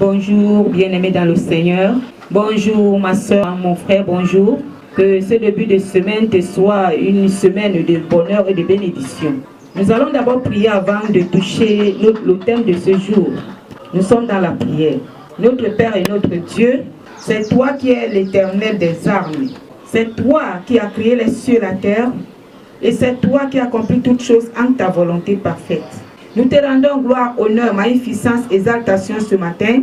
Bonjour, bien-aimés dans le Seigneur. Bonjour, ma soeur, mon frère, bonjour. Que ce début de semaine te soit une semaine de bonheur et de bénédiction. Nous allons d'abord prier avant de toucher le thème de ce jour. Nous sommes dans la prière. Notre Père et notre Dieu, c'est toi qui es l'Éternel des armées. C'est toi qui as créé les cieux et la terre. Et c'est toi qui accomplis toutes choses en ta volonté parfaite. Nous te rendons gloire, honneur, magnificence, exaltation ce matin,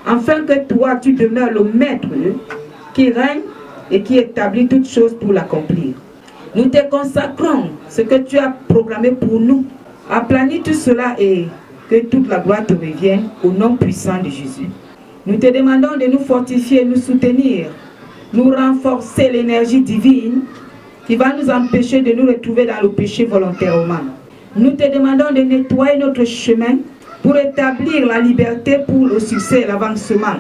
afin que toi, tu demeures le maître qui règne et qui établit toutes choses pour l'accomplir. Nous te consacrons ce que tu as programmé pour nous. Aplanis tout cela et que toute la gloire te revienne au nom puissant de Jésus. Nous te demandons de nous fortifier, nous soutenir, nous renforcer l'énergie divine qui va nous empêcher de nous retrouver dans le péché volontairement. Nous te demandons de nettoyer notre chemin pour établir la liberté pour le succès et l'avancement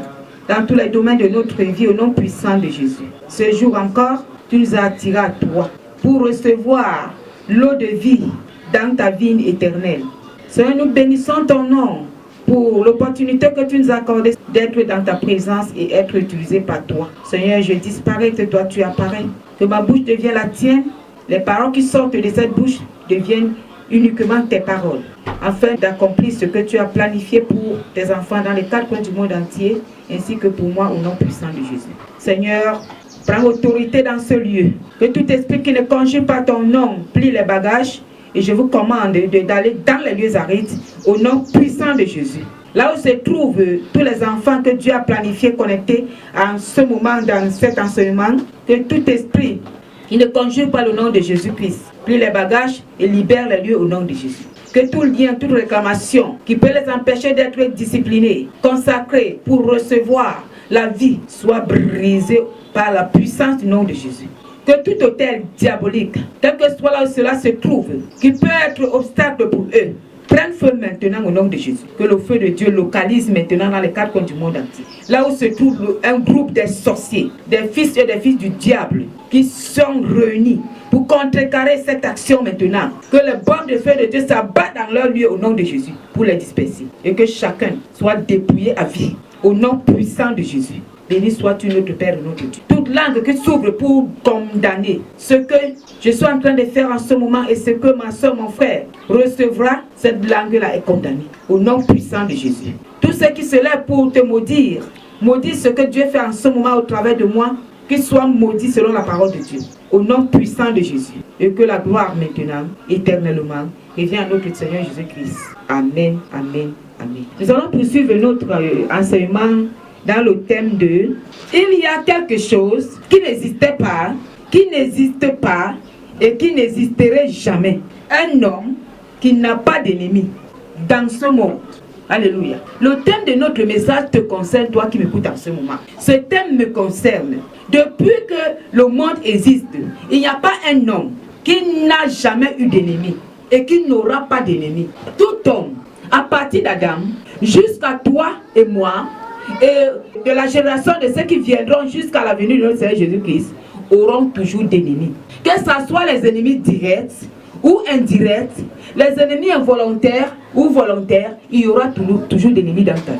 dans tous les domaines de notre vie au nom puissant de Jésus. Ce jour encore, tu nous as attirés à toi pour recevoir l'eau de vie dans ta vigne éternelle. Seigneur, nous bénissons ton nom pour l'opportunité que tu nous as accordée d'être dans ta présence et être utilisé par toi. Seigneur, je disparais, que toi tu apparais. Que ma bouche devienne la tienne, les paroles qui sortent de cette bouche deviennent uniquement tes paroles, afin d'accomplir ce que tu as planifié pour tes enfants dans les quatre coins du monde entier, ainsi que pour moi au nom puissant de Jésus. Seigneur, prends autorité dans ce lieu. Que tout esprit qui ne conjure pas ton nom plie les bagages, et je vous commande d'aller dans les lieux arides au nom puissant de Jésus. Là où se trouvent tous les enfants que Dieu a planifié connectés en ce moment dans cet enseignement, que tout esprit qui ne conjure pas le nom de Jésus-Christ plie les bagages et libère les lieux au nom de Jésus. Que tout lien, toute réclamation qui peut les empêcher d'être disciplinés, consacrés pour recevoir la vie soit brisée par la puissance du nom de Jésus. Que tout autel diabolique, quel que soit là où cela se trouve, qui peut être obstacle pour eux, prenne feu maintenant au nom de Jésus. Que le feu de Dieu localise maintenant dans les quatre coins du monde entier. Là où se trouve un groupe des sorciers, des fils et des filles du diable, qui sont réunis pour contrecarrer cette action maintenant. Que les bombes de feu de Dieu s'abattent dans leur lieu au nom de Jésus pour les disperser. Et que chacun soit dépouillé à vie au nom puissant de Jésus. Béni sois-tu notre Père et notre Dieu. Toute langue qui s'ouvre pour condamner ce que je suis en train de faire en ce moment et ce que ma soeur, mon frère recevra, cette langue-là est condamnée. Au nom puissant de Jésus. Tous ceux qui se lèvent pour te maudire, maudis ce que Dieu fait en ce moment au travers de moi, qu'ils soient maudits selon la parole de Dieu. Au nom puissant de Jésus. Et que la gloire maintenant, éternellement, revienne à notre Seigneur Jésus-Christ. Amen, amen, amen. Nous allons poursuivre notre enseignement dans le thème de « Il y a quelque chose qui n'existait pas, qui n'existe pas et qui n'existerait jamais. Un homme qui n'a pas d'ennemi dans ce monde. » Alléluia. Le thème de notre message te concerne, toi qui m'écoutes en ce moment. Ce thème me concerne. Depuis que le monde existe, il n'y a pas un homme qui n'a jamais eu d'ennemi et qui n'aura pas d'ennemi. Tout homme, à partir d'Adam, jusqu'à toi et moi, et de la génération de ceux qui viendront jusqu'à la venue de notre Seigneur Jésus-Christ, auront toujours d'ennemis. Que ce soit les ennemis directs ou indirects, les ennemis involontaires ou volontaires, il y aura toujours d'ennemis dans ta vie.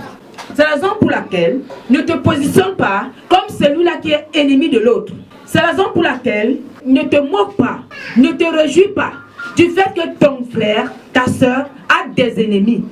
C'est la raison pour laquelle ne te positionne pas comme celui-là qui est ennemi de l'autre. C'est la raison pour laquelle ne te moque pas, ne te réjouis pas du fait que ton frère, ta soeur a des ennemis.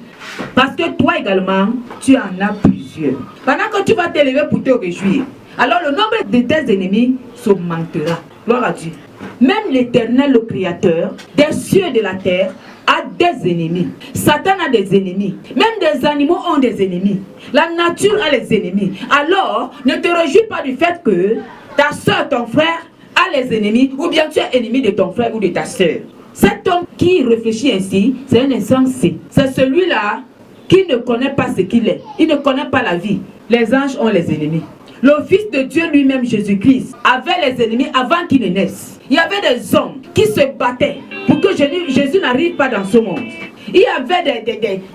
Parce que toi également, tu en as plusieurs. Pendant que tu vas t'élever pour te réjouir, alors le nombre de tes ennemis s'augmentera. Gloire à Dieu. Même l'Éternel, le Créateur des cieux et de la terre, a des ennemis. Satan a des ennemis. Même des animaux ont des ennemis. La nature a les ennemis. Alors, ne te réjouis pas du fait que ta soeur, ton frère, a les ennemis, ou bien tu es ennemi de ton frère ou de ta soeur. Cet homme qui réfléchit ainsi, c'est un insensé. C'est celui-là qui ne connaît pas ce qu'il est. Il ne connaît pas la vie. Les anges ont les ennemis. Le Fils de Dieu lui-même, Jésus-Christ, avait les ennemis avant qu'il ne naisse. Il y avait des hommes qui se battaient pour que Jésus n'arrive pas dans ce monde. Il y avait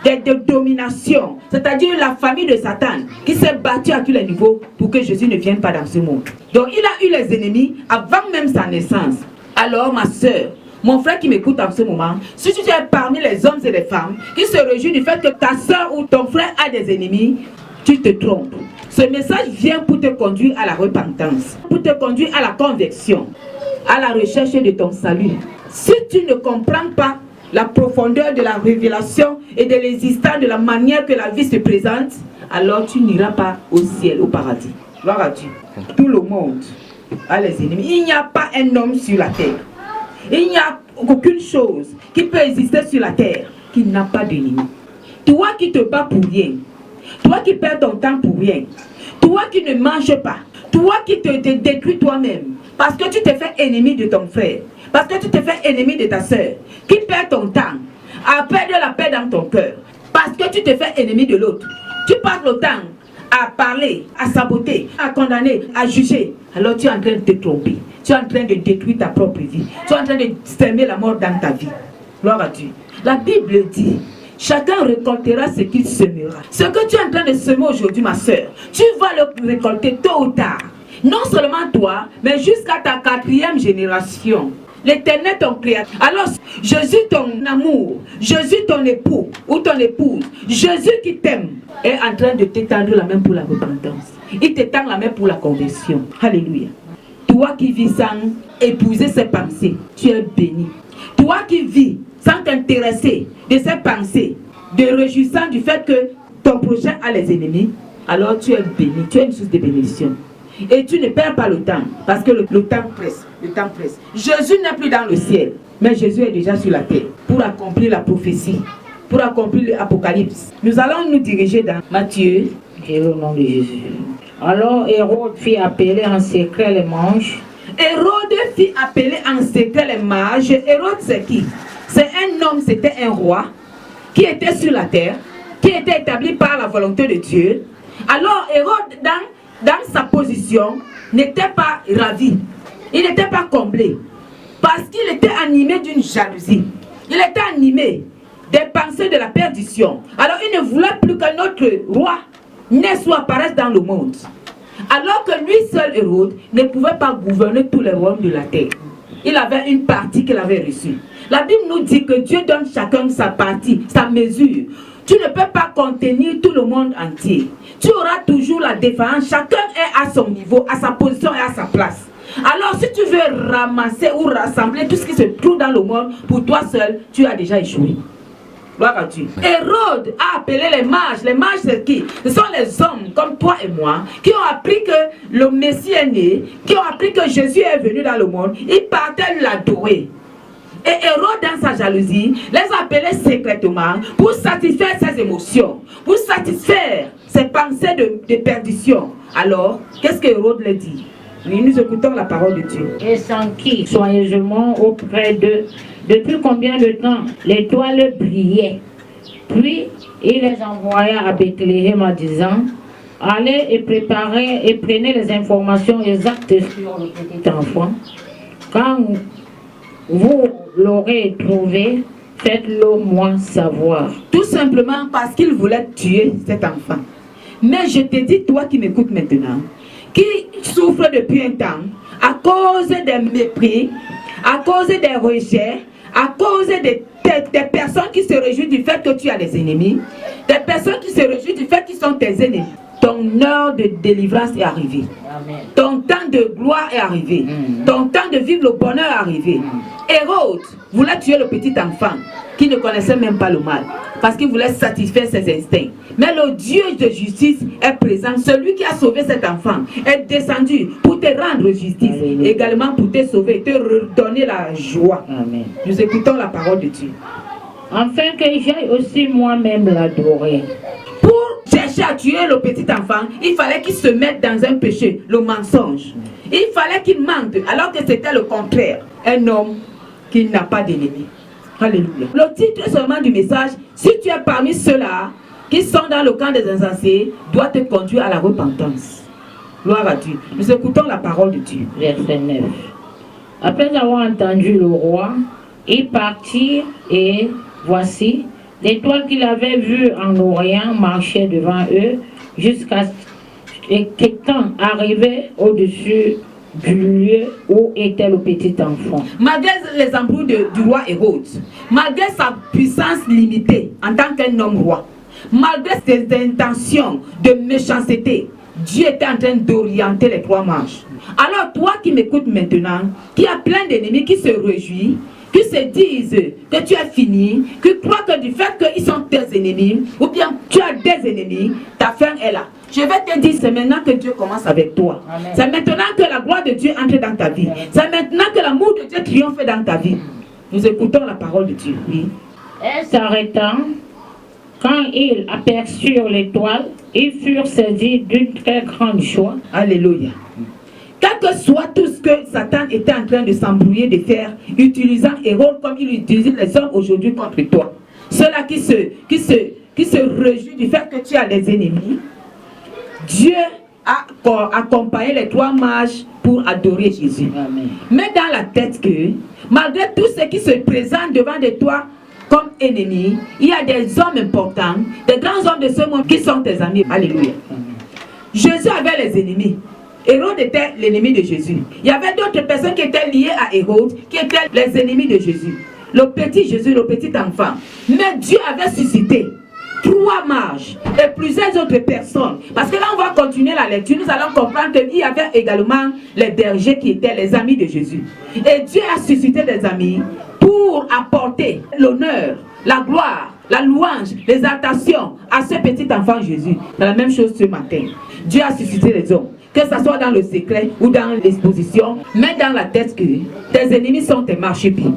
des dominations, c'est-à-dire la famille de Satan qui s'est battue à tous les niveaux pour que Jésus ne vienne pas dans ce monde. Donc il a eu les ennemis avant même sa naissance. Alors ma soeur, mon frère qui m'écoute en ce moment, si tu es parmi les hommes et les femmes qui se réjouissent du fait que ta soeur ou ton frère a des ennemis, tu te trompes. Ce message vient pour te conduire à la repentance, pour te conduire à la conversion, à la recherche de ton salut. Si tu ne comprends pas la profondeur de la révélation et de l'existence de la manière que la vie se présente, alors tu n'iras pas au ciel, au paradis. Gloire à Dieu. Tout le monde a les ennemis. Il n'y a pas un homme sur la terre. Il n'y a aucune chose qui peut exister sur la terre qui n'a pas d'ennemi. Toi qui te bats pour rien, toi qui perds ton temps pour rien, toi qui ne manges pas, toi qui te détruis toi-même, parce que tu te fais ennemi de ton frère, parce que tu te fais ennemi de ta soeur, qui perd ton temps à perdre la paix dans ton cœur, parce que tu te fais ennemi de l'autre. Tu passes le temps à parler, à saboter, à condamner, à juger. Alors tu es en train de te tromper. Tu es en train de détruire ta propre vie. Tu es en train de semer la mort dans ta vie. Gloire à Dieu. La Bible dit, chacun récoltera ce qu'il semera. Ce que tu es en train de semer aujourd'hui, ma soeur, tu vas le récolter tôt ou tard. Non seulement toi, mais jusqu'à ta 4e génération. L'Éternel ton créateur. Alors, Jésus ton amour, Jésus ton époux ou ton épouse, Jésus qui t'aime est en train de t'étendre la main pour la repentance. Il t'étend la main pour la conversion. Alléluia. Toi qui vis sans épouser ses pensées, tu es béni. Toi qui vis sans t'intéresser de ses pensées, de réjouissant du fait que ton prochain a les ennemis, alors tu es béni, tu es une source de bénédiction. Et tu ne perds pas le temps, parce que le temps presse, le temps presse. Jésus n'est plus dans le ciel, mais Jésus est déjà sur la terre pour accomplir la prophétie, pour accomplir l'Apocalypse. Nous allons nous diriger dans Matthieu. Et au nom de Jésus. Alors Hérode fit appeler en secret les mages. Hérode fit appeler en secret les mages. Hérode c'est qui? C'est un homme, c'était un roi qui était sur la terre, qui était établi par la volonté de Dieu. Alors Hérode, dans sa position, n'était pas ravi. Il n'était pas comblé. Parce qu'il était animé d'une jalousie. Il était animé des pensées de la perdition. Alors il ne voulait plus que notre roi naisse ou apparaisse dans le monde. Alors que lui seul, Hérode, ne pouvait pas gouverner tous les royaumes de la terre. Il avait une partie qu'il avait reçue. La Bible nous dit que Dieu donne chacun sa partie, sa mesure. Tu ne peux pas contenir tout le monde entier. Tu auras toujours la défense. Chacun est à son niveau, à sa position et à sa place. Alors si tu veux ramasser ou rassembler tout ce qui se trouve dans le monde pour toi seul, tu as déjà échoué. Gloire à Dieu. Hérode a appelé les mages. Les mages c'est qui? Ce sont les hommes comme toi et moi qui ont appris que le Messie est né, qui ont appris que Jésus est venu dans le monde. Ils partaient l'adorer. Et Hérode, dans sa jalousie, les appelait secrètement pour satisfaire ses émotions, pour satisfaire ses pensées de perdition. Alors, qu'est-ce que Hérode leur dit? Oui, nous écoutons la parole de Dieu. Et s'enquit soigneusement auprès d'eux. Depuis combien de temps l'étoile brillait? Puis il les envoya à Bethléem en disant, allez et préparez et prenez les informations exactes sur le petit enfant. Quand vous l'aurez trouvé, faites-le moi savoir. Tout simplement parce qu'il voulait tuer cet enfant. Mais je te dis, toi qui m'écoutes maintenant, qui souffre depuis un temps, à cause des mépris, à cause des rejets, à cause des personnes qui se réjouissent du fait que tu as des ennemis, des personnes qui se réjouissent du fait qu'ils sont tes ennemis. Ton heure de délivrance est arrivée. Amen. Ton temps de gloire est arrivé. Ton temps de vivre le bonheur est arrivé. Hérode voulait tuer le petit enfant qui ne connaissait même pas le mal, parce qu'il voulait satisfaire ses instincts. Mais le Dieu de justice est présent. Celui qui a sauvé cet enfant est descendu pour te rendre justice. Amen. Également pour te sauver, te redonner la joie. Amen. Nous écoutons la parole de Dieu. Afin que j'aille aussi moi-même l'adorer. Pour chercher à tuer le petit enfant, il fallait qu'il se mette dans un péché, le mensonge. Il fallait qu'il mente, alors que c'était le contraire. Un homme qui n'a pas d'ennemi. Alléluia. Le titre seulement du message, si tu es parmi ceux-là qui sont dans le camp des insensés, doit te conduire à la repentance. Gloire à Dieu. Nous écoutons la parole de Dieu. Verset 9. Après avoir entendu le roi, ils partirent et voici, l'étoile qu'il avait vue en Orient marchait devant eux jusqu'à qu'étant arrivé au-dessus du lieu où était le petit enfant. Malgré les embrouilles du roi Hérode, malgré sa puissance limitée en tant qu'un homme roi, Malgré ses intentions de méchanceté, Dieu était en train d'orienter les 3 mages. Alors toi qui m'écoutes maintenant, qui a plein d'ennemis qui se réjouissent, qui se disent que tu as fini, qui croient que du fait qu'ils sont tes ennemis, ou bien tu as des ennemis, ta fin est là. Je vais te dire, c'est maintenant que Dieu commence avec toi. C'est maintenant que la gloire de Dieu entre dans ta vie. C'est maintenant que l'amour de Dieu triomphe dans ta vie. Nous écoutons la parole de Dieu. Oui. Et s'arrêtant, quand ils aperçurent l'étoile, ils furent saisis d'une très grande joie. Alléluia. Quel que soit tout ce que Satan était en train de s'embrouiller de faire, utilisant Hérode comme il utilise les hommes aujourd'hui contre toi. Ceux-là qui se réjouissent du fait que tu as des ennemis, Dieu a accompagné les 3 mages pour adorer Jésus. Amen. Mets dans la tête que, malgré tout ce qui se présente devant de toi comme ennemis, il y a des hommes importants, des grands hommes de ce monde qui sont tes amis. Alléluia. Amen. Jésus avait les ennemis. Hérode était l'ennemi de Jésus. Il y avait d'autres personnes qui étaient liées à Hérode, qui étaient les ennemis de Jésus. Le petit Jésus, le petit enfant. Mais Dieu avait suscité 3 mages et plusieurs autres personnes. Parce que là, on va continuer la lecture. Nous allons comprendre qu'il y avait également les bergers qui étaient les amis de Jésus. Et Dieu a suscité des amis pour apporter l'honneur, la gloire, la louange, l'exaltation à ce petit enfant Jésus. C'est la même chose ce matin. Dieu a suscité les hommes. Que ce soit dans le secret ou dans l'exposition, mets dans la tête que tes ennemis sont tes marchepieds.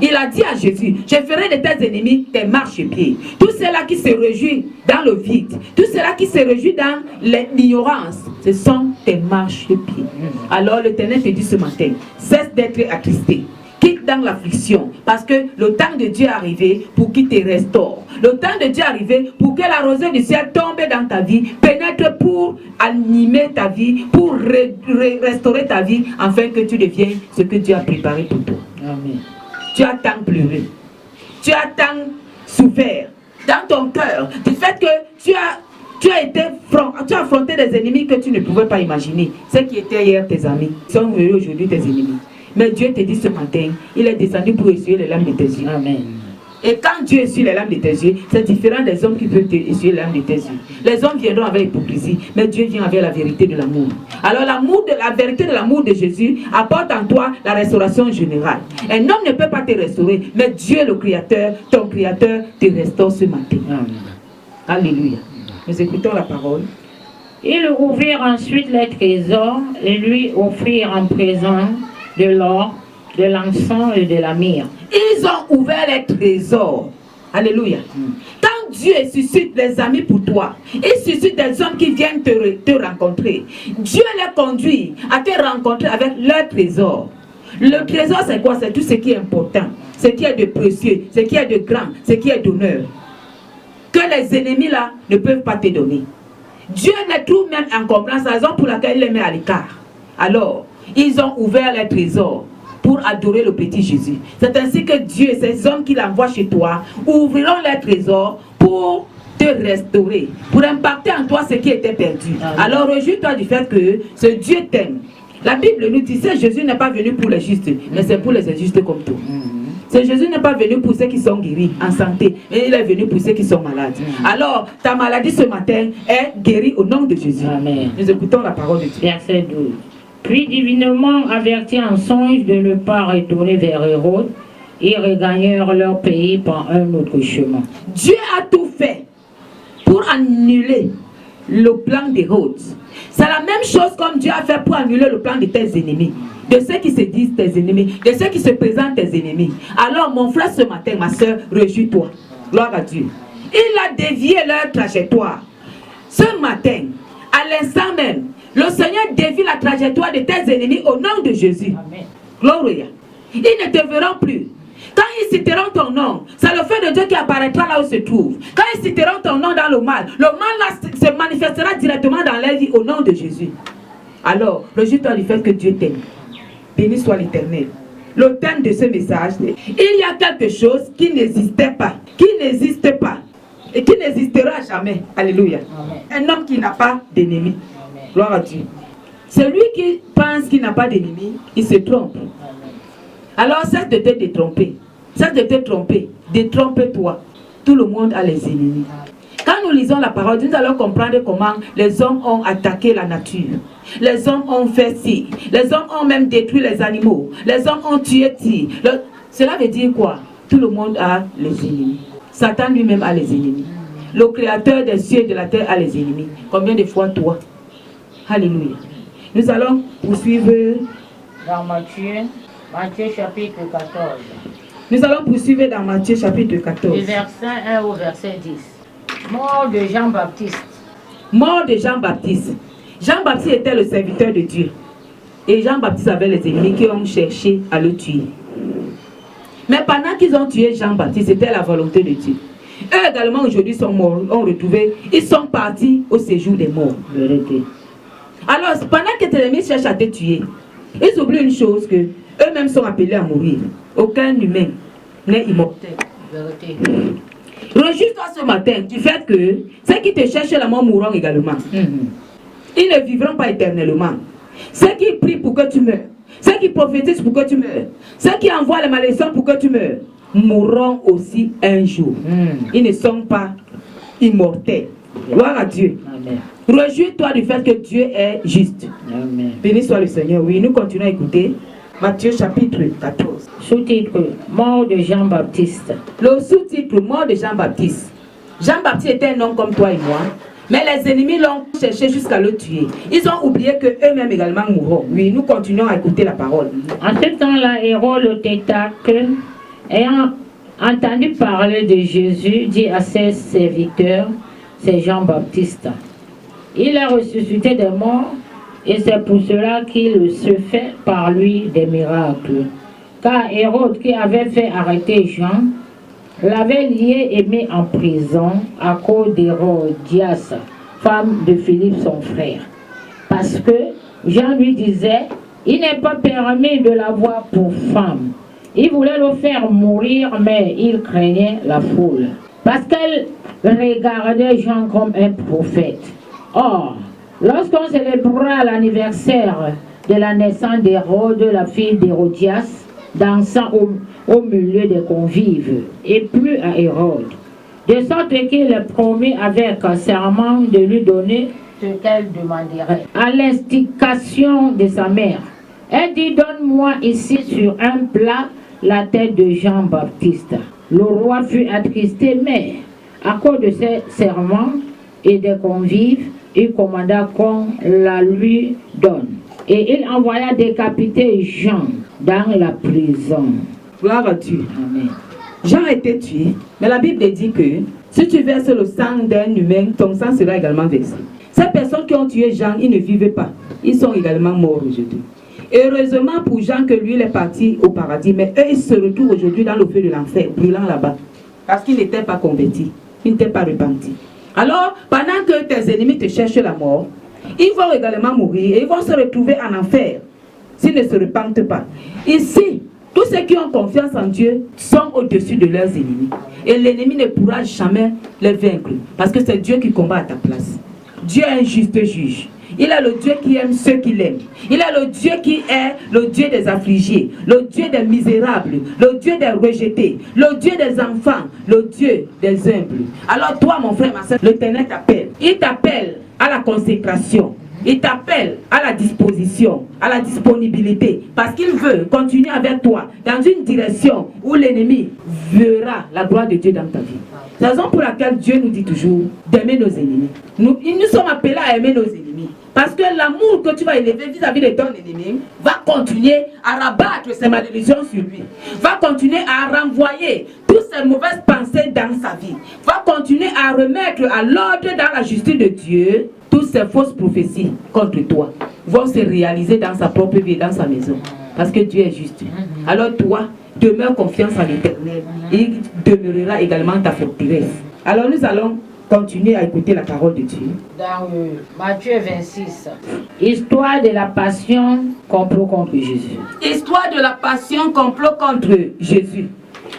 Il a dit à Jésus, je ferai de tes ennemis tes marchepieds. Tous ceux-là qui se réjouissent dans le vide, tous ceux-là qui se réjouissent dans l'ignorance, ce sont tes marchepieds. Alors l'Éternel te dit ce matin, cesse d'être attristé. Quitte dans l'affliction, parce que le temps de Dieu est arrivé pour qu'il te restaure. Le temps de Dieu est arrivé pour que la rosée du ciel tombe dans ta vie, pénètre pour animer ta vie, pour restaurer ta vie, afin que tu deviennes ce que Dieu a préparé pour toi. Amen. Tu as tant pleuré, tu as tant souffert dans ton cœur du fait que tu as affronté des ennemis que tu ne pouvais pas imaginer. Ceux qui étaient hier tes amis sont venus aujourd'hui tes ennemis. Mais Dieu te dit ce matin, il est descendu pour essuyer les larmes de tes yeux. Amen. Et quand Dieu essuie les larmes de tes yeux, c'est différent des hommes qui peuvent te essuyer les larmes de tes yeux. Les hommes viendront avec hypocrisie, mais Dieu vient avec la vérité de l'amour. Alors la vérité de l'amour de Jésus apporte en toi la restauration générale. Un homme ne peut pas te restaurer, mais Dieu le Créateur, ton Créateur, te restaure ce matin. Amen. Alléluia. Nous écoutons la parole. Ils ouvrirent ensuite les trésors et lui offrirent en présent de l'or, de l'encens et de la myrrhe. Ils ont ouvert les trésors. Alléluia. Quand Dieu suscite les amis pour toi, il suscite des hommes qui viennent te rencontrer. Dieu les conduit à te rencontrer avec leurs trésors. Le trésor, c'est quoi? C'est tout ce qui est important, ce qui est de précieux, ce qui est de grand, ce qui est d'honneur. Que les ennemis là ne peuvent pas te donner. Dieu les trouve même encombrants, c'est la raison pour laquelle il les met à l'écart. Alors, ils ont ouvert les trésors pour adorer le petit Jésus. C'est ainsi que Dieu et ces hommes qu'il envoie chez toi ouvriront les trésors pour te restaurer, pour impacter en toi ce qui était perdu. Amen. Alors réjouis-toi du fait que ce Dieu t'aime. La Bible nous dit que Jésus n'est pas venu pour les justes, mais c'est pour les injustes comme toi. Ce Jésus n'est pas venu pour ceux qui sont guéris, en santé, mais il est venu pour ceux qui sont malades. Alors, ta maladie ce matin est guérie au nom de Jésus. Amen. Nous écoutons la parole de Dieu. Verset 12. Puis divinement avertis en songe de ne pas retourner vers Hérode, ils regagnèrent leur pays par un autre chemin. Dieu a tout fait pour annuler le plan d'Hérode. C'est la même chose comme Dieu a fait pour annuler le plan de tes ennemis, de ceux qui se disent tes ennemis, de ceux qui se présentent tes ennemis. Alors mon frère ce matin, ma soeur, réjouis-toi. Gloire à Dieu. Il a dévié leur trajectoire. Ce matin, à l'instant même, le Seigneur dévie la trajectoire de tes ennemis au nom de Jésus. Amen. Gloria. Ils ne te verront plus. Quand ils citeront ton nom, c'est le feu de Dieu qui apparaîtra là où se trouve. Quand ils citeront ton nom dans le mal là se manifestera directement dans leur vie au nom de Jésus. Alors, réjouis-toi du fait que Dieu t'aime. Béni soit l'Éternel. Le thème de ce message, il y a quelque chose qui n'existait pas, et qui n'existera jamais. Alléluia. Amen. Un homme qui n'a pas d'ennemi. Gloire à Dieu. Celui qui pense qu'il n'a pas d'ennemi, il se trompe. Alors cesse de te détromper. Cesse de te tromper. Détrompe-toi. Tout le monde a les ennemis. Quand nous nous lisons la parole, nous allons comprendre comment les hommes ont attaqué la nature. Les hommes ont fait ci. Les hommes ont même détruit les animaux. Les hommes ont tué ci. Cela veut dire quoi? Tout le monde a les ennemis. Satan lui-même a les ennemis. Le créateur des cieux et de la terre a les ennemis. Combien de fois toi? Alléluia. Nous allons poursuivre dans Matthieu chapitre 14. Nous allons poursuivre dans Matthieu chapitre 14. Du verset 1 au verset 10. Mort de Jean-Baptiste. Mort de Jean-Baptiste. Jean-Baptiste était le serviteur de Dieu. Et Jean-Baptiste avait les ennemis qui ont cherché à le tuer. Mais pendant qu'ils ont tué Jean-Baptiste, c'était la volonté de Dieu. Eux également aujourd'hui sont morts, ont retrouvé, ils sont partis au séjour des morts. Vérité. Alors, pendant que tes ennemis cherchent à te tuer, ils oublient une chose, que eux-mêmes sont appelés à mourir. Aucun humain n'est immortel. Vérité. Réjouis-toi ce matin du fait que ceux qui te cherchent la mort mourront également. Ils ne vivront pas éternellement. Ceux qui prient pour que tu meurs, ceux qui prophétisent pour que tu meurs, ceux qui envoient les malédictions pour que tu meurs, mourront aussi un jour. Ils ne sont pas immortels. Gloire à Dieu. Amen. Réjouis-toi du fait que Dieu est juste. Amen. Béni soit le Seigneur. Oui, nous continuons à écouter Matthieu chapitre 14. Sous-titre, mort de Jean-Baptiste. Le sous-titre, mort de Jean-Baptiste. Jean-Baptiste était un homme comme toi et moi, mais les ennemis l'ont cherché jusqu'à le tuer. Ils ont oublié qu'eux-mêmes également mourront. Oui, nous continuons à écouter la parole. En ce temps-là, Hérode le Tétrarque, ayant entendu parler de Jésus, dit à ses serviteurs, c'est Jean-Baptiste. Il a ressuscité des morts, et c'est pour cela qu'il se fait par lui des miracles. Car Hérode, qui avait fait arrêter Jean, l'avait lié et mis en prison à cause d'Hérodias, femme de Philippe son frère. Parce que Jean lui disait, il n'est pas permis de l'avoir pour femme. Il voulait le faire mourir, mais il craignait la foule. Parce qu'elle regardait Jean comme un prophète. Or, lorsqu'on célébra l'anniversaire de la naissance d'Hérode, la fille d'Hérodias, dansant au milieu des convives, et plut à Hérode, de sorte qu'il promit avec un serment de lui donner ce qu'elle demanderait. À l'instication de sa mère, elle dit, donne-moi ici sur un plat la tête de Jean-Baptiste. Le roi fut attristé, mais à cause de ses serments et des convives, il commanda qu'on la lui donne. Et il envoya décapiter Jean dans la prison. Gloire à Dieu. Amen. Jean a été tué, mais la Bible dit que si tu verses le sang d'un humain, ton sang sera également versé. Ces personnes qui ont tué Jean, ils ne vivaient pas. Ils sont également morts aujourd'hui. Heureusement pour Jean que lui, il est parti au paradis, mais eux, ils se retrouvent aujourd'hui dans le feu de l'enfer, brûlant là-bas. Parce qu'ils n'étaient pas convertis, ils n'étaient pas repentis. Alors, pendant que tes ennemis te cherchent la mort, ils vont également mourir et ils vont se retrouver en enfer s'ils ne se repentent pas. Ici, tous ceux qui ont confiance en Dieu sont au-dessus de leurs ennemis. Et l'ennemi ne pourra jamais les vaincre. Parce que c'est Dieu qui combat à ta place. Dieu est un juste juge. Il est le Dieu qui aime ceux qu'il aime. Il est le Dieu qui est le Dieu des affligés, le Dieu des misérables, le Dieu des rejetés, le Dieu des enfants, le Dieu des humbles. Alors toi, mon frère, ma soeur, l'Éternel t'appelle. Il t'appelle à la consécration. Il t'appelle à la disposition, à la disponibilité, parce qu'il veut continuer avec toi dans une direction où l'ennemi verra la gloire de Dieu dans ta vie. C'est la raison pour laquelle Dieu nous dit toujours d'aimer nos ennemis. Nous sommes appelés à aimer nos ennemis. Parce que l'amour que tu vas élever vis-à-vis de ton ennemi va continuer à rabattre ses malédictions sur lui. Va continuer à renvoyer toutes ces mauvaises pensées dans sa vie. Va continuer à remettre à l'ordre dans la justice de Dieu. Toutes ces fausses prophéties contre toi vont se réaliser dans sa propre vie, dans sa maison. Parce que Dieu est juste. Alors toi, demeure confiance en l'Éternel. Il demeurera également ta forteresse. Alors nous allons continuer à écouter la parole de Dieu. Dans Matthieu 26, histoire de la passion, complot contre Jésus. Histoire de la passion, complot contre Jésus.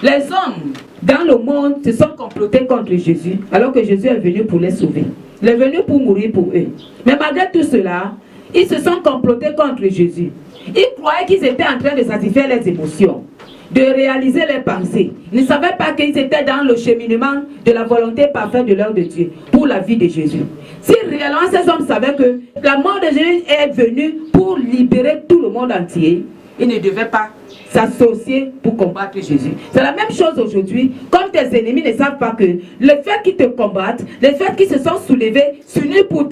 Les hommes dans le monde se sont complotés contre Jésus, alors que Jésus est venu pour les sauver. Il est venu pour mourir pour eux. Mais malgré tout cela, ils se sont complotés contre Jésus. Ils croyaient qu'ils étaient en train de satisfaire leurs émotions. de réaliser leurs pensées. Ils ne savaient pas qu'ils étaient dans le cheminement de la volonté parfaite de l'œuvre de Dieu pour la vie de Jésus. Si réellement ces hommes savaient que la mort de Jésus est venue pour libérer tout le monde entier, ils ne devaient pas s'associer pour combattre Jésus. C'est la même chose aujourd'hui. Comme tes ennemis ne savent pas que le fait qu'ils te combattent, le fait qu'ils se sont soulevés, s'unir pour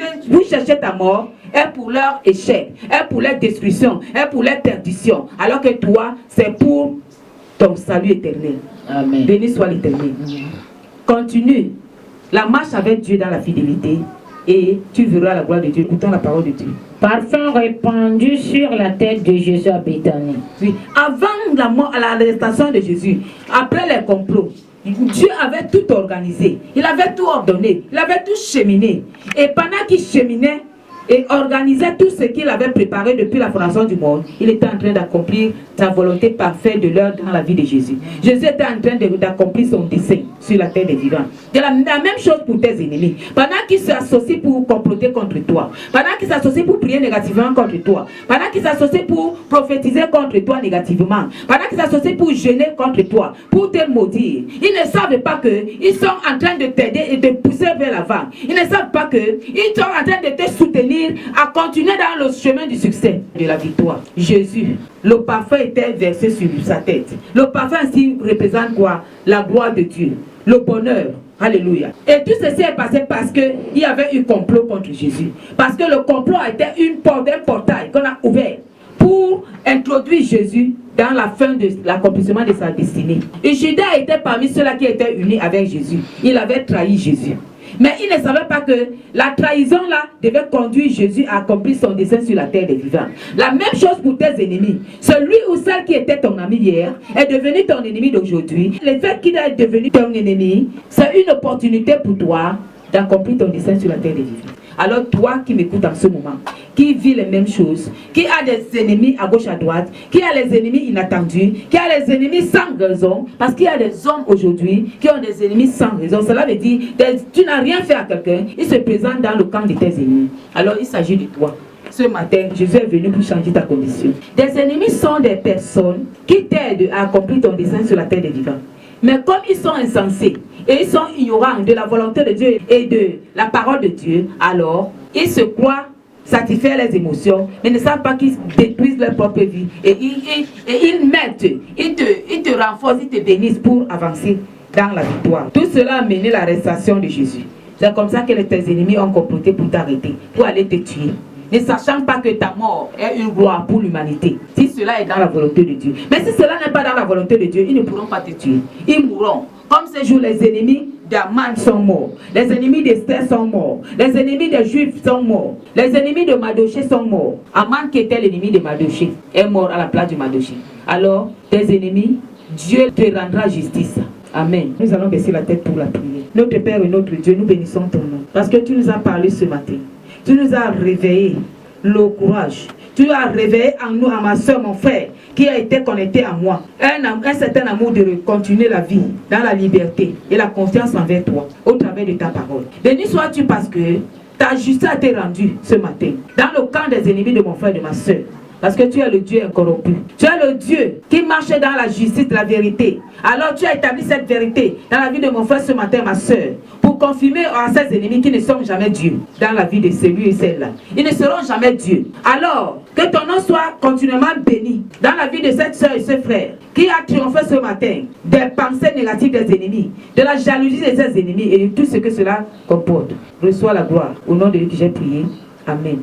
chercher ta mort, est pour leur échec, est pour leur destruction, est pour leur perdition. Alors que toi, c'est pour ton salut éternel. Amen. Béni soit l'Éternel. Continue la marche avec Dieu dans la fidélité et tu verras la gloire de Dieu. Écoutons la parole de Dieu. Parfum répandu sur la tête de Jésus à Béthanie. Oui. Avant la mort, à l'arrestation de Jésus, après les complots, Dieu avait tout organisé. Il avait tout ordonné. Il avait tout cheminé. Et pendant qu'il cheminait et organisait tout ce qu'il avait préparé depuis la fondation du monde, il était en train d'accomplir sa volonté parfaite de l'heure dans la vie de Jésus. Jésus était en train d'accomplir son dessein sur la terre des vivants. C'est la même chose pour tes ennemis. Pendant qu'ils s'associent pour comploter contre toi, pendant qu'ils s'associent pour prier négativement contre toi, pendant qu'ils s'associent pour prophétiser contre toi négativement, pendant qu'ils s'associent pour jeûner contre toi, pour te maudire, ils ne savent pas qu'ils sont en train de t'aider et de pousser vers l'avant. Ils ne savent pas qu'ils sont en train de te soutenir à continuer dans le chemin du succès, de la victoire. Jésus, le parfum était versé sur sa tête. Le parfum ainsi représente quoi? La gloire de Dieu, le bonheur. Alléluia. Et tout ceci est passé parce qu'il y avait eu complot contre Jésus. Parce que le complot était une porte, un portail qu'on a ouvert pour introduire Jésus dans la fin de l'accomplissement de sa destinée. Et Judas était parmi ceux-là qui étaient unis avec Jésus. Il avait trahi Jésus. Mais il ne savait pas que la trahison là devait conduire Jésus à accomplir son dessein sur la terre des vivants. La même chose pour tes ennemis. Celui ou celle qui était ton ami hier est devenu ton ennemi d'aujourd'hui. Le fait qu'il est devenu ton ennemi, c'est une opportunité pour toi d'accomplir ton dessein sur la terre des vivants. Alors toi qui m'écoutes en ce moment, qui vit les mêmes choses, qui a des ennemis à gauche à droite, qui a les ennemis inattendus, qui a les ennemis sans raison, parce qu'il y a des hommes aujourd'hui qui ont des ennemis sans raison. Cela veut dire que tu n'as rien fait à quelqu'un, il se présente dans le camp de tes ennemis. Alors il s'agit de toi. Ce matin, Jésus est venu pour changer ta condition. Des ennemis sont des personnes qui t'aident à accomplir ton dessein sur la terre des vivants. Mais comme ils sont insensés et ils sont ignorants de la volonté de Dieu et de la parole de Dieu, alors ils se croient satisfaire les émotions, mais ne savent pas qu'ils détruisent leur propre vie. Et ils mettent, ils te renforcent, ils te bénissent pour avancer dans la victoire. Tout cela a mené l'arrestation de Jésus. C'est comme ça que tes ennemis ont comploté pour t'arrêter, pour aller te tuer, ne sachant pas que ta mort est une gloire pour l'humanité, si cela est dans la volonté de Dieu. Mais si cela n'est pas dans la volonté de Dieu, ils ne pourront pas te tuer. Ils mourront. Comme ce jour, les ennemis d'Aman sont morts. Les ennemis d'Esther sont morts. Les ennemis des Juifs sont morts. Les ennemis de Mardochée sont morts. Aman, qui était l'ennemi de Mardochée, est mort à la place de Mardochée. Alors, tes ennemis, Dieu te rendra justice. Amen. Nous allons baisser la tête pour la prière. Notre Père et notre Dieu, nous bénissons ton nom. Parce que tu nous as parlé ce matin. Tu nous as réveillé le courage. Tu as réveillé en nous, à ma soeur, mon frère, qui a été connecté à moi. Un certain amour de continuer la vie dans la liberté et la confiance envers toi, au travers de ta parole. Béni sois-tu parce que ta justice a été rendue ce matin, dans le camp des ennemis de mon frère et de ma soeur. Parce que tu es le Dieu incorrompu. Tu es le Dieu qui marche dans la justice, la vérité. Alors tu as établi cette vérité dans la vie de mon frère ce matin, ma soeur, pour confirmer à ses ennemis qui ne sont jamais Dieu dans la vie de celui et celle-là. Ils ne seront jamais Dieu. Alors, que ton nom soit continuellement béni dans la vie de cette soeur et ce frère qui a triomphé ce matin des pensées négatives des ennemis, de la jalousie de ses ennemis et de tout ce que cela comporte. Reçois la gloire. Au nom de Dieu que j'ai prié. Amen.